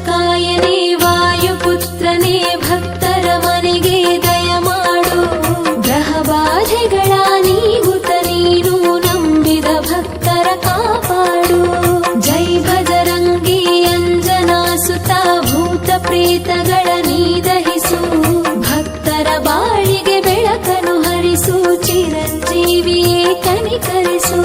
ಕಾಯನೇ ವಾಯುಪುತ್ರನೇ ಭಕ್ತರ ಮನೆಗೆ ದಯ ಮಾಡು ಗ್ರಹ ಬಾಧೆಗಳ ನೀಗುತ್ತ ನೀನು ನಂಬಿದ ಭಕ್ತರ ಕಾಪಾಡು ಜೈ ಭಜರಂಗಿ ಅಂಜನಾ ಸುತ ಭೂತ ಪ್ರೇತಗಳ ನೀದಹಿಸು ಭಕ್ತರ ಬಾಳಿಗೆ ಬೆಳಕನು ಹರಿಸು ಚಿರಂಜೀವಿಯೇ ಕನಿಕರಿಸು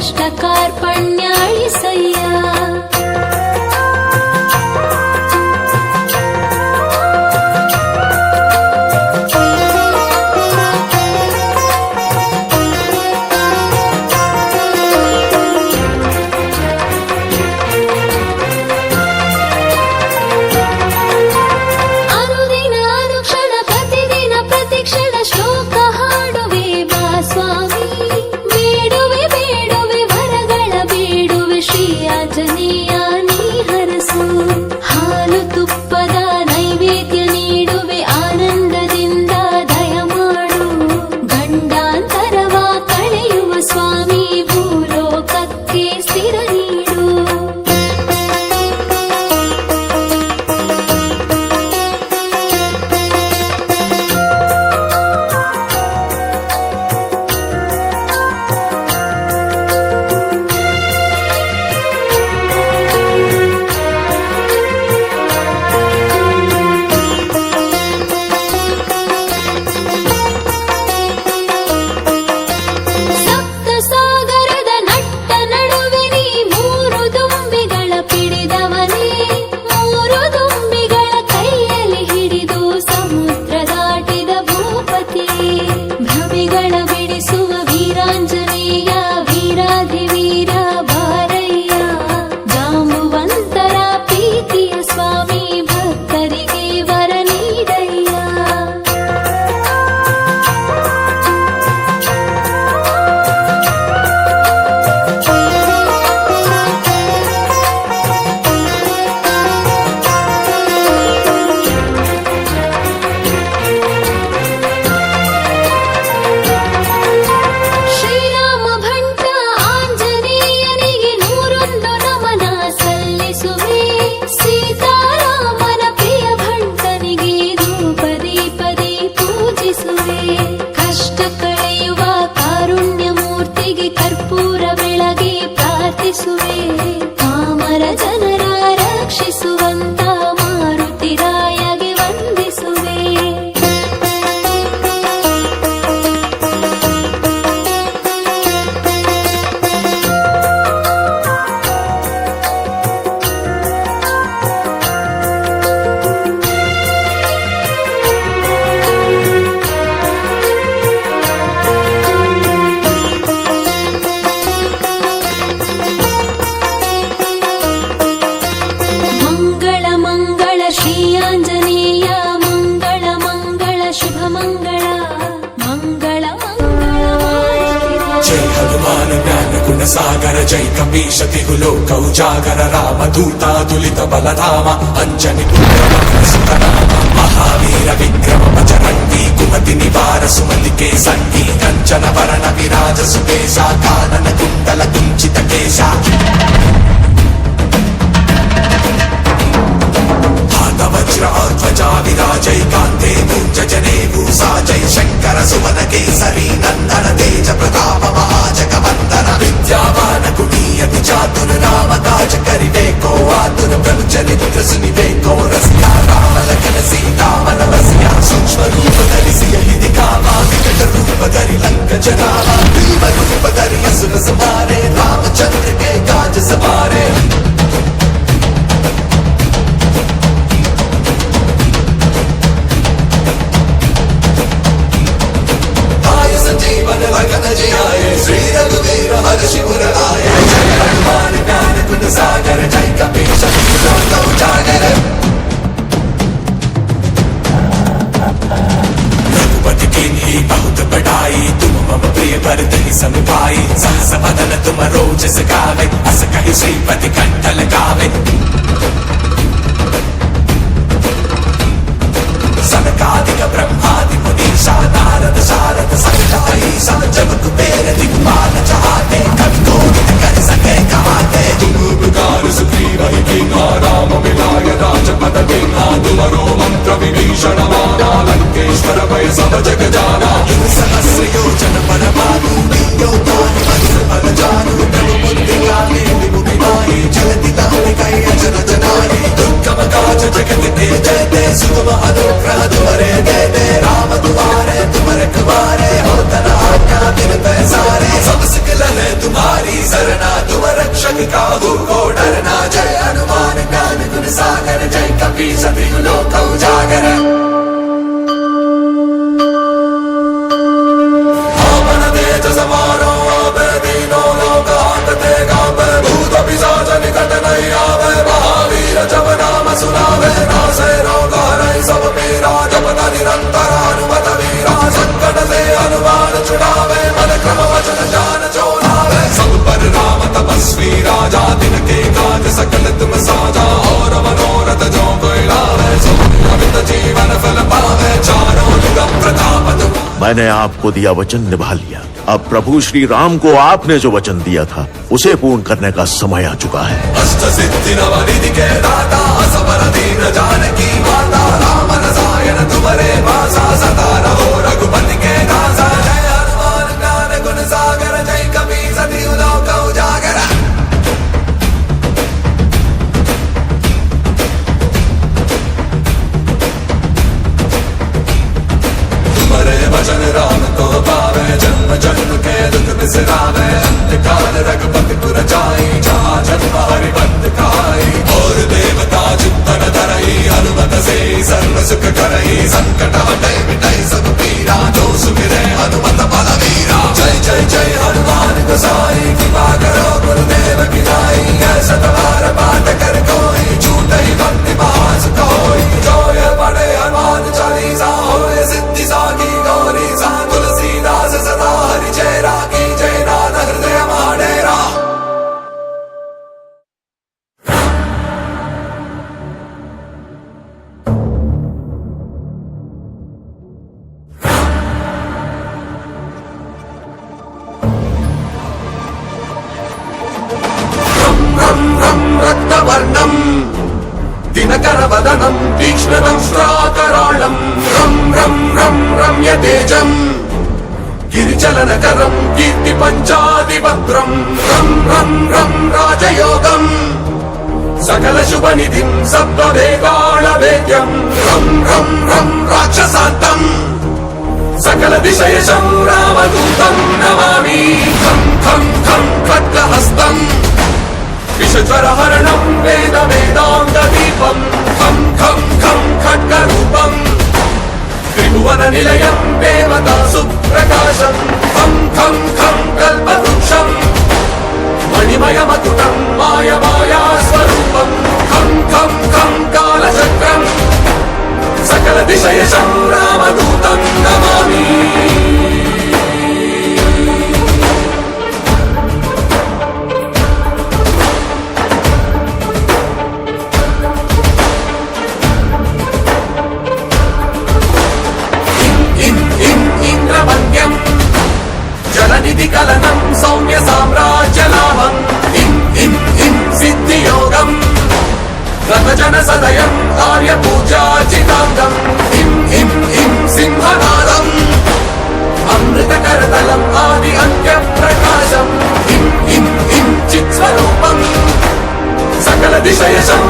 ಕಷ್ಟ ಕಾರ್ಪಣ್ಯಾಳಿಸಯ್ಯ. ಪಾಮರ ಜನರ ರಕ್ಷಿಸುವಂತ ಮಾರುತಿರಾಯಗೆ ವಂದಿಸುವೆ. ಸಾಗರ ಜೈ ಕಪೀಶ ತಿಗುಲೋ ಕೌಜಾಗರ ರಾಮ ದೂತಾದುಲಿತ ಬಲಧಾಮ ಅಂಜನಿ ಸುತನಾಮ ಮಹಾವೀರ ವಿಕ್ರಮ ಬಜರಂಗಿ ಕುಮತಿ ನಿವಾರ ಸುಮಲಿಕೆ ಸಂಗಿ ಕಂಚನ ವರಣ ವಿರಾಜ ಸುಕೇಶ ಕಾನನ ಕುಂಡಲ ಕುಂಚಿತ ಕೇಶ ವಜ್ರ ಧ್ವಜ ವಿರಾಜೈ ಕಾಂತೆ ಮೂರ್ಜ ಜನೇ ಭೂಸಾ ಜೈ ಶಂಕರ ಸುಮನ ಕೇಸರಿ ನಂದನ ತೇಜ ಪ್ರತಾಪ ಮಹಾಜಗ ವಂದನ ವಿದ್ಯಾವಾನ ಕುಟೀಯತಿ ಚಾತುರ ರಾಮ ಕಾಜ ಕರಿಬೇಕೋ ಆತುರ ಪ್ರಭು ಚರಿತ್ರ ಸುನಿಬೇಕೋ ರಸ್ಯ ರಾಮ ಲಖನ ಸೀತಾಮನ ವಸ್ಯ ಸೂಕ್ಷ್ಮ ರೂಪ ಧರಿಸಿ ಹಿದಿ ಕಾಮ ವಿಕಟ ರೂಪ ಧರಿ ಲಂಕ ಜನಾಮ ಭೀಮ ರೂಪ ಧರಿ ಅಸುರ ಸಮಾರೆ ರಾಮಚಂದ್ರ के काज सवारे जीवन लगन जियाए श्री रघुवीर हर शिवर आए जय हनुमान ज्ञान गुण सागर जय कपीश तिहुलो उजागर रघुपति कीन्ही बहुत बड़ाई तुम मम प्रिय भरत ही सम भाई सहस बदन तुम रोजस गावे अस कहि श्रीपति कंठ लगावे सनकादिक ब्रह्मादि मुनीषा नारद शारद सहित अहिसा जब कुबेर दिक्पाल चाहते कवि कोविद कर सके कहाते तुम उपकार सुग्रीव ही कीन्हा राम मिलाय राजपद दीन्हा तुमरो मंत्र विभीषण माना लंकेश्वर भय सब जग जाना युग सहस्र योजन पर भानु लील्यो ताहि मधुर फल जानु प्रभु बुद्धि ज्ञानी विबुधि माहि जलति लाहि कहि अचरज नाहि दुर्गम काज जगत के जयते सुगम अनुग्रह तुम्हारे दे दे राम तुम्हारे तुम रखवारे हो तना आज्ञा बिन पैसारे सब सिकल है तुम्हारी सर कपीसति लोकौ जागर आपन तेजस मारो आवे दीनो लोकांते गावे भूत पिशाच निकट नहीं आवे महावीर जब नाम सुनावे नासे रोग हरै सब पीरा जपत निरंतर हनुमत वीरा संकट से हनुमान छुड़ावे मन क्रम वचन जान जो लावे सब पर राम तपस्वी राजा तिनके काज सकल तुम साजा और मनोरथ जो कोई लावे सो अमित जीवन फल पावे चारों युग प्रताप तुम। मैंने आपको दिया वचन निभा लिया। अब प्रभु श्री राम को आपने जो वचन दिया था उसे पूर्ण करने का समय आ चुका है। अष्ट सिद्धि नवनिधि के दाता असबर दीन जानकी माता राम रसायन तुम्हारे भाषा सदा रहो रघुपति के दासा जय हनुमान ज्ञान गुण सागर जय कपीसति लोकौ जागर। तुम्हारे भजन राम को पावे जन्म जन्म के दुख बिसरावे अंतकाल रघुपति पुर जाई जहाँ जन्म हरि भक्त खाई और देवता चित्तन धरई हनुमत से सर्व सुख करई संकट हटै मिटै सब पीरा जो सुमिरै हनुमत बलवीरा जय जय जय हनुमान गोसाई कृपा करो गुरुदेव की नाई ऐसा तुम्हारा पाठ कर कोई छूटै भक्ति महासुख होई जो ये पढ़े हनुमान चालीसा होए सिद्धि सागी गौरी सा तुलसीदास सदा हरि जय रागी जय नाथ हृदय माडेरा। रं रं रं रक्तवर्णं दिनकर वदनं तीक्ष्णं श्राकराळं रं रं रं रम्यतेजं गिरिचलनकरं कीर्तिपञ्चादिभद्रं रं रं रं राजयोगं सकलशुभनिधिं सप्तवेदालवेद्यं रं रं रं राक्षसान्तं सकलदिशयशं रामदूतं नमामि खं खं खं खड्गहस्तम् विषज्वरहरणं वेद वेदाङ्गदीपं खं खं खं खड्गरूपं त्रिभुवननिलयं देवता सुप्रकाशं खं खं खं कल्पवृक्षं मणिमयमकुटं मायमायास्वरूपं खं खं खं कालचक्रं सकलदिशयशं रामदूतं नमामि। जलनिधिकलनं सौम्य साम्राज्यलाभं इं इं इं सिद्धियोगं रथजनसदयं आर्यपूजाचिताङ्गं इं इं इं सिंहनादम् अमृतकरतलम् आदि अन्त्यप्रकाशम् इं इं इं चित्स्वरूपं सकलदिशयशं